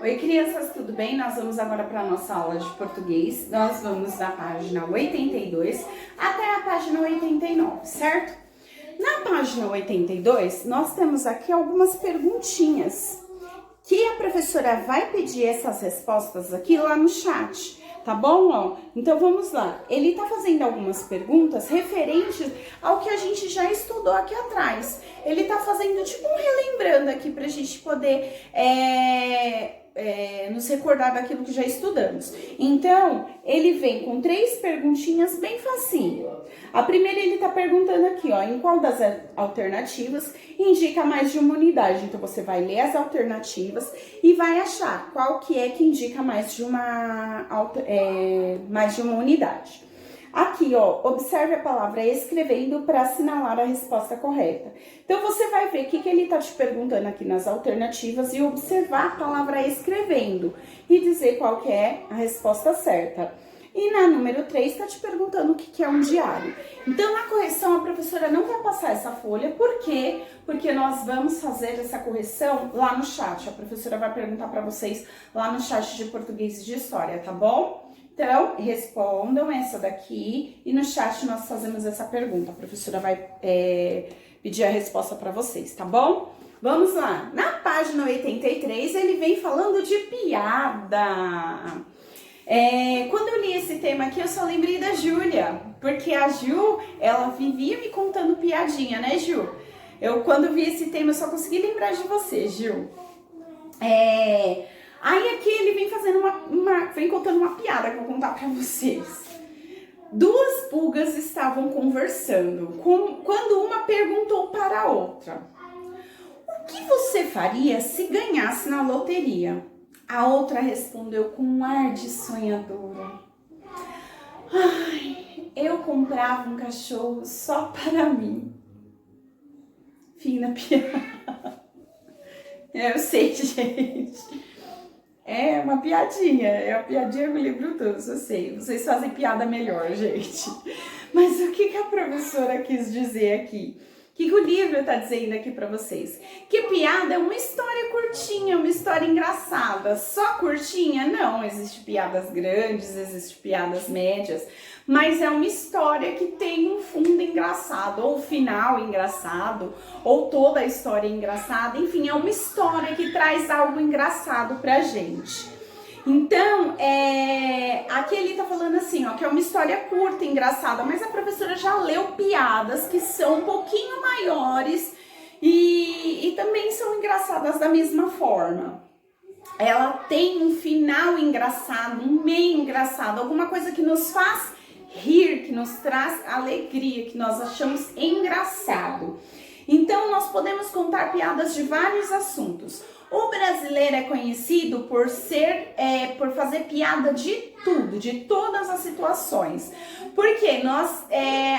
Oi, crianças, tudo bem? Nós vamos agora para a nossa aula de português. Nós vamos da página 82 até a página 89, certo? Na página 82, nós temos aqui algumas perguntinhas que a professora vai pedir essas respostas aqui lá no chat, tá bom? Ó, então vamos lá. Ele tá fazendo algumas perguntas referentes ao que a gente já estudou aqui atrás. Ele tá fazendo tipo um relembrando aqui pra gente poder nos recordar daquilo que já estudamos. Então, ele vem com 3 perguntinhas bem facinho. A primeira ele tá perguntando aqui, ó, em qual das alternativas indica mais de uma unidade. Então, você vai ler as alternativas e vai achar qual que é que indica mais de uma unidade. Aqui, ó, observe a palavra escrevendo para assinalar a resposta correta. Então, você vai ver o que ele tá te perguntando aqui nas alternativas e observar a palavra escrevendo e dizer qual que é a resposta certa. E na número 3, tá te perguntando o que é um diário. Então, na correção, a professora não vai passar essa folha. Por quê? Porque nós vamos fazer essa correção lá no chat. A professora vai perguntar para vocês lá no chat de português e de história, tá bom? Então, respondam essa daqui e no chat nós fazemos essa pergunta. A professora vai pedir a resposta para vocês, tá bom? Vamos lá. Na página 83, ele vem falando de piada. Quando eu li esse tema aqui, eu só lembrei da Júlia, porque a Ju, ela vivia me contando piadinha, né, Ju? Quando vi esse tema, eu só consegui lembrar de você, Ju. Aí aqui ele vem fazendo vem contando uma piada que eu vou contar pra vocês. 2 pulgas estavam conversando, quando uma perguntou para a outra: o que você faria se ganhasse na loteria? A outra respondeu com um ar de sonhadora: ai, eu comprava um cachorro só para mim. Fim da piada. Eu sei, gente. É uma piadinha do livro todo, eu sei. Vocês fazem piada melhor, gente. Mas o que a professora quis dizer aqui? O que o livro está dizendo aqui para vocês? Que piada é uma história curtinha, uma história engraçada. Só curtinha? Não, existem piadas grandes, existem piadas médias, mas é uma história que tem um fundo engraçado, ou final engraçado, ou toda a história engraçada. Enfim, é uma história que traz algo engraçado pra gente. Então, aqui ele tá falando assim, ó, que é uma história curta, engraçada, mas a professora já leu piadas que são um pouquinho maiores e também são engraçadas da mesma forma. Ela tem um final engraçado, um meio engraçado, alguma coisa que nos faz rir, que nos traz alegria, que nós achamos engraçado. Então, nós podemos contar piadas de vários assuntos. O brasileiro é conhecido por fazer piada de tudo, de todas as situações. Porque nós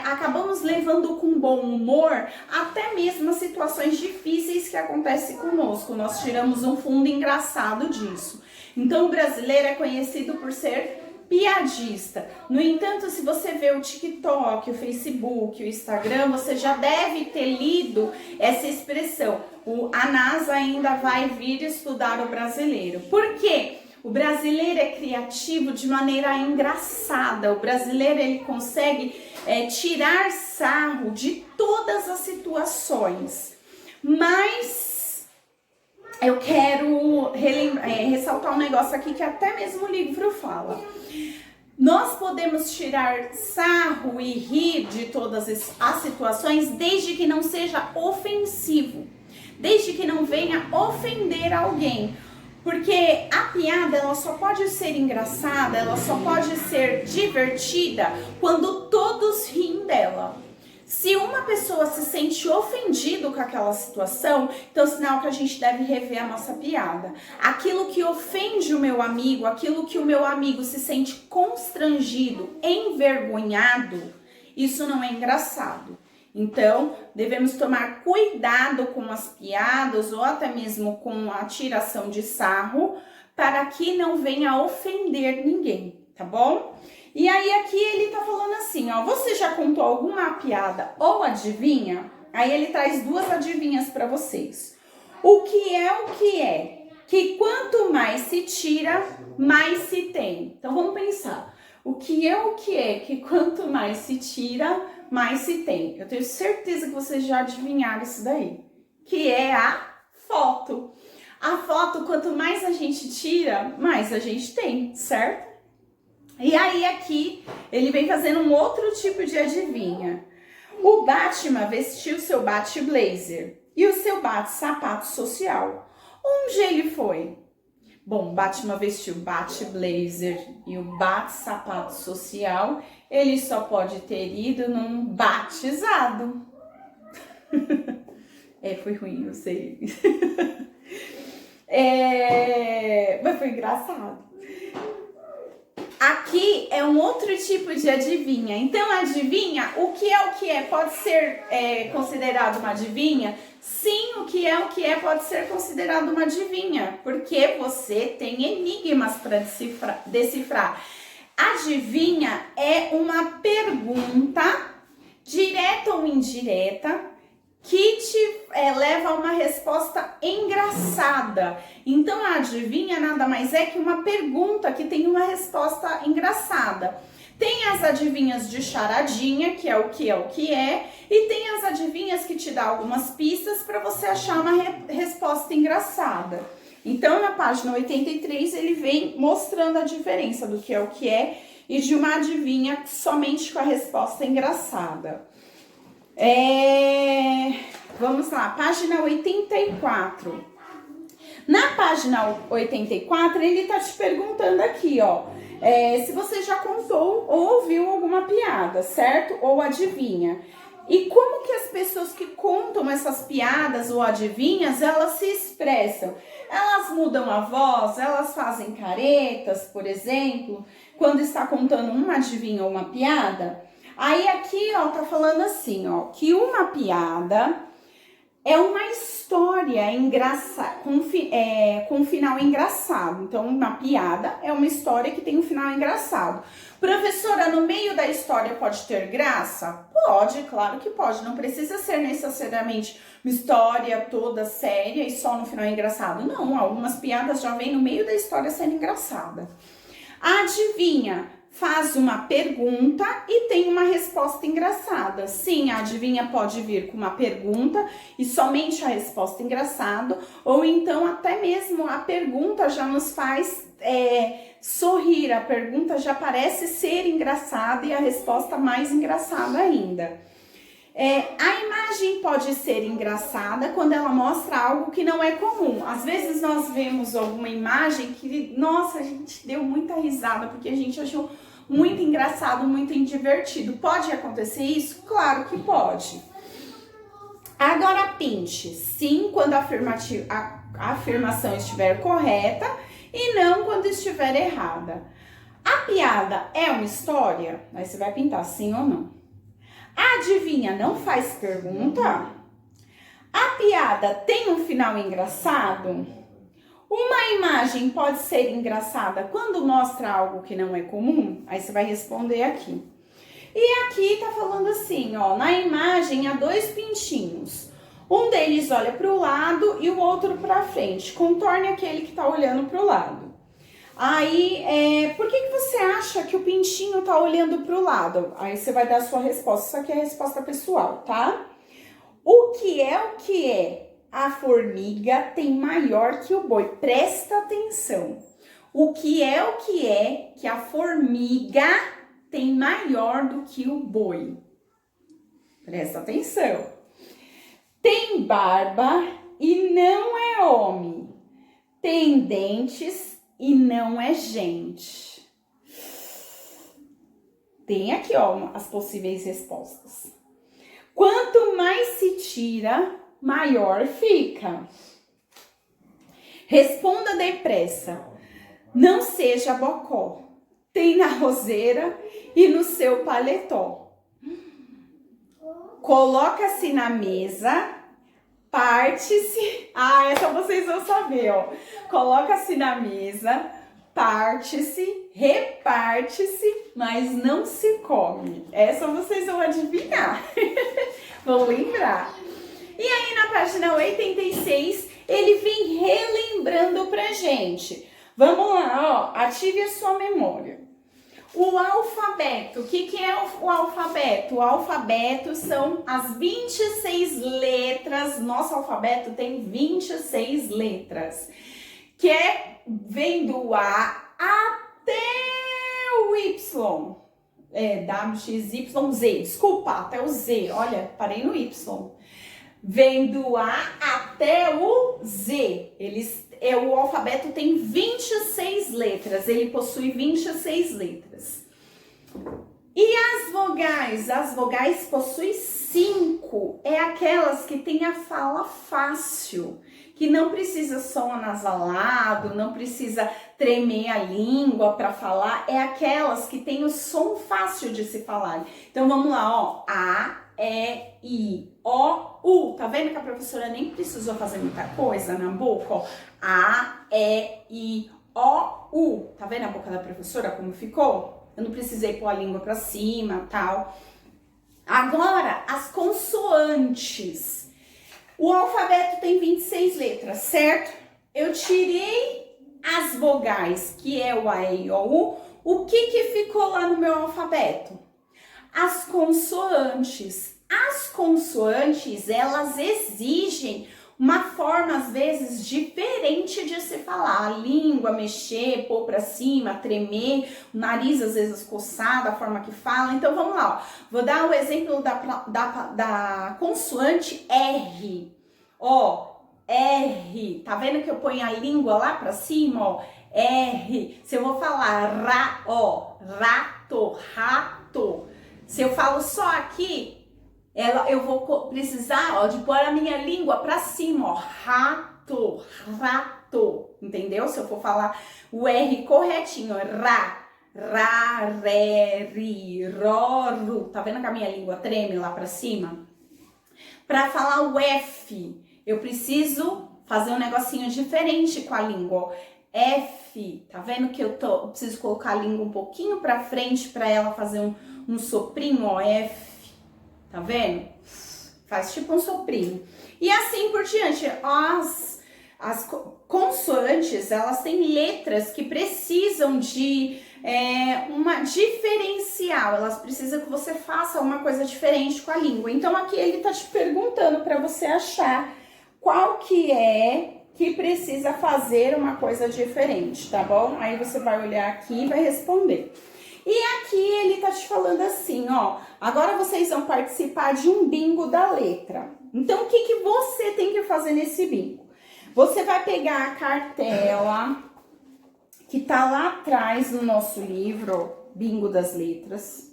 acabamos levando com bom humor até mesmo as situações difíceis que acontecem conosco. Nós tiramos um fundo engraçado disso. Então, o brasileiro é conhecido por ser piadista. No entanto, se você vê o TikTok, o Facebook, o Instagram, você já deve ter lido essa expressão. A NASA ainda vai vir estudar o brasileiro. Por quê? O brasileiro é criativo de maneira engraçada. O brasileiro ele consegue tirar sarro de todas as situações. Mas eu quero ressaltar um negócio aqui que até mesmo o livro fala. Nós podemos tirar sarro e rir de todas as situações desde que não seja ofensivo, desde que não venha ofender alguém. Porque a piada ela só pode ser engraçada, ela só pode ser divertida quando todos riem dela. Se uma pessoa se sente ofendido com aquela situação, então é sinal que a gente deve rever a nossa piada. Aquilo que ofende o meu amigo, aquilo que o meu amigo se sente constrangido, envergonhado, isso não é engraçado. Então, devemos tomar cuidado com as piadas ou até mesmo com a tiração de sarro para que não venha ofender ninguém, tá bom? E aí aqui ele tá falando assim, ó, você já contou alguma piada ou adivinha? Aí ele traz 2 adivinhas para vocês. O que é o que é? que quanto mais se tira, mais se tem. Então vamos pensar. O que é que quanto mais se tira, mais se tem? Eu tenho certeza que vocês já adivinharam isso daí. Que é a foto. A foto, quanto mais a gente tira, mais a gente tem, certo? E aí aqui, ele vem fazendo um outro tipo de adivinha. O Batman vestiu seu bate-blazer e o seu bate-sapato social. Onde ele foi? Bom, Batman vestiu bate-blazer e o bate-sapato social, ele só pode ter ido num batizado. Foi ruim, eu sei. Mas foi engraçado. Aqui é um outro tipo de adivinha. Então, adivinha, o que é pode ser considerado uma adivinha? Sim, o que é pode ser considerado uma adivinha, porque você tem enigmas para decifrar. Adivinha é uma pergunta, direta ou indireta, que te leva a uma resposta engraçada. Então, a adivinha nada mais é que uma pergunta que tem uma resposta engraçada. Tem as adivinhas de charadinha, que é o que é, e tem as adivinhas que te dá algumas pistas para você achar uma resposta engraçada. Então, na página 83, ele vem mostrando a diferença do que é e de uma adivinha somente com a resposta engraçada. Vamos lá, página 84. Na página 84, ele tá te perguntando aqui, ó, se você já contou ou ouviu alguma piada, certo? Ou adivinha. E como que as pessoas que contam essas piadas ou adivinhas, elas se expressam? Elas mudam a voz, elas fazem caretas, por exemplo, quando está contando uma adivinha ou uma piada? Aí aqui, ó, tá falando assim, ó, que uma piada é uma história engraçada, com um final engraçado. Então, uma piada é uma história que tem um final engraçado. Professora, no meio da história pode ter graça? Pode, claro que pode. Não precisa ser necessariamente uma história toda séria e só no final engraçado. Não, algumas piadas já vêm no meio da história sendo engraçada. Adivinha? Faz uma pergunta e tem uma resposta engraçada. Sim, a adivinha pode vir com uma pergunta e somente a resposta engraçada, ou então até mesmo a pergunta já nos faz sorrir, a pergunta já parece ser engraçada e a resposta mais engraçada ainda. A imagem pode ser engraçada quando ela mostra algo que não é comum. Às vezes nós vemos alguma imagem que, nossa, a gente deu muita risada porque a gente achou muito engraçado, muito divertido. Pode acontecer isso? Claro que pode. Agora pinte. Sim, quando a afirmação estiver correta e não quando estiver errada. A piada é uma história? Aí você vai pintar sim ou não. A adivinha não faz pergunta? A piada tem um final engraçado? Uma imagem pode ser engraçada quando mostra algo que não é comum? Aí você vai responder aqui. E aqui tá falando assim, ó, na imagem há dois pintinhos. Um deles olha para o lado e o outro para frente. Contorne aquele que tá olhando para o lado. Aí, por que você acha que o pintinho tá olhando para o lado? Aí você vai dar a sua resposta. Isso aqui é a resposta pessoal, tá? O que é? A formiga tem maior que o boi. Presta atenção. O que é que a formiga tem maior do que o boi? Presta atenção. Tem barba e não é homem. Tem dentes e não é gente. Tem aqui, ó, as possíveis respostas. Quanto mais se tira, maior fica. Responda depressa. Não seja bocó. Tem na roseira e no seu paletó. Coloca-se na mesa, parte-se. Essa vocês vão saber, ó. Coloca-se na mesa, parte-se, reparte-se, mas não se come. Essa vocês vão adivinhar. Vão lembrar. E aí na página 86, ele vem relembrando pra gente? Vamos lá, ó, ative a sua memória. O alfabeto, o que é o alfabeto? O alfabeto são as 26 letras, nosso alfabeto tem 26 letras, que vem do A até o Y, W, X, Y, Z, desculpa, até o Z, olha, parei no Y. Vem do A até o Z, o alfabeto tem 26 letras, ele possui 26 letras. E as vogais? As vogais possuem 5, é aquelas que têm a fala fácil, que não precisa som anasalado, não precisa tremer a língua para falar, é aquelas que têm o som fácil de se falar. Então vamos lá, ó, A, E, I, O, U. Tá vendo que a professora nem precisou fazer muita coisa na boca, ó? A, E, I, O, U. Tá vendo a boca da professora como ficou? Eu não precisei pôr a língua pra cima, tal. Agora, as consoantes. O alfabeto tem 26 letras, certo? Eu tirei as vogais, que é o A, E, I, O, U. O que ficou lá no meu alfabeto? As consoantes. As consoantes, elas exigem uma forma, às vezes, diferente de se falar. A língua, mexer, pôr pra cima, tremer, o nariz, às vezes, coçado, a forma que fala. Então, vamos lá, ó. Vou dar o exemplo da consoante R. Ó, R. Tá vendo que eu ponho a língua lá pra cima, ó? R. Se eu vou falar ra, ó, rato, rato. Se eu falo só aqui, eu vou precisar, ó, de pôr a minha língua pra cima, ó, rato, rato, entendeu? Se eu for falar o R corretinho, ra, ré, ri, ru, tá vendo que a minha língua treme lá pra cima? Pra falar o F, eu preciso fazer um negocinho diferente com a língua, ó. F, tá vendo que eu preciso colocar a língua um pouquinho pra frente pra ela fazer um soprinho, ó, F. Tá vendo? Faz tipo um soprinho. E assim por diante. As consoantes, elas têm letras que precisam de uma diferencial. Elas precisam que você faça uma coisa diferente com a língua. Então aqui ele tá te perguntando para você achar qual que é que precisa fazer uma coisa diferente, tá bom? Aí você vai olhar aqui e vai responder. E aqui ele tá te falando assim, ó, agora vocês vão participar de um bingo da letra. Então, o que você tem que fazer nesse bingo? Você vai pegar a cartela que tá lá atrás no nosso livro, Bingo das Letras.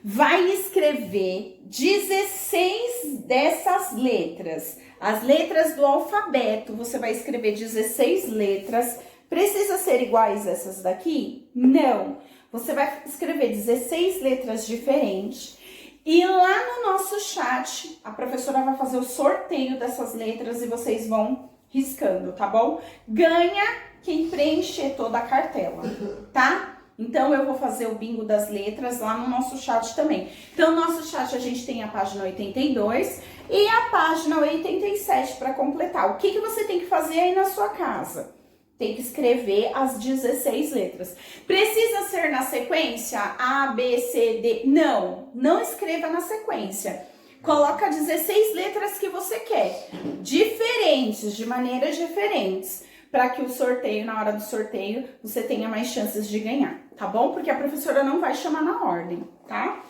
Vai escrever 16 dessas letras. As letras do alfabeto, você vai escrever 16 letras. Precisa ser iguais essas daqui? Não. Você vai escrever 16 letras diferentes e lá no nosso chat a professora vai fazer o sorteio dessas letras e vocês vão riscando, tá bom? Ganha quem preencher toda a cartela, tá? Então eu vou fazer o bingo das letras lá no nosso chat também. Então no nosso chat a gente tem a página 82 e a página 87 para completar. O que você tem que fazer aí na sua casa? Tem que escrever as 16 letras. Precisa ser na sequência A, B, C, D? Não, não escreva na sequência. Coloca 16 letras que você quer, diferentes, de maneiras diferentes, para que o sorteio, na hora do sorteio, você tenha mais chances de ganhar, tá bom? Porque a professora não vai chamar na ordem, tá?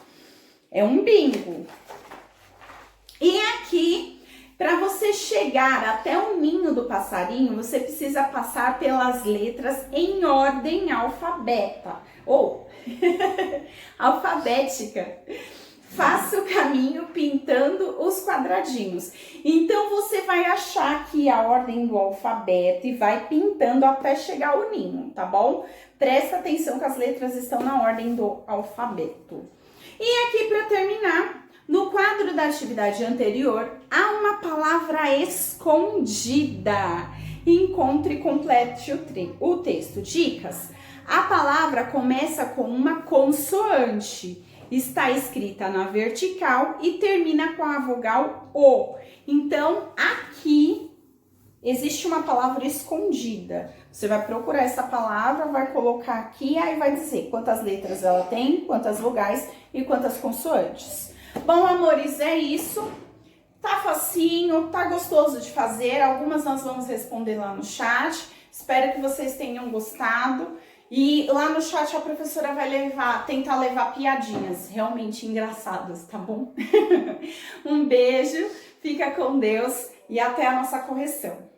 É um bingo. E aqui, para você chegar até o ninho do passarinho, você precisa passar pelas letras em ordem alfabética. Faça o caminho pintando os quadradinhos. Então, você vai achar aqui a ordem do alfabeto e vai pintando até chegar ao ninho, tá bom? Presta atenção que as letras estão na ordem do alfabeto. E aqui, para terminar, no quadro da atividade anterior, há uma palavra escondida. Encontre e complete o texto. Dicas. A palavra começa com uma consoante. Está escrita na vertical e termina com a vogal O. Então, aqui existe uma palavra escondida. Você vai procurar essa palavra, vai colocar aqui, aí vai dizer quantas letras ela tem, quantas vogais e quantas consoantes. Bom, amores, é isso. Tá facinho, tá gostoso de fazer. Algumas nós vamos responder lá no chat. Espero que vocês tenham gostado. E lá no chat a professora vai tentar levar piadinhas realmente engraçadas, tá bom? Um beijo, fica com Deus e até a nossa correção.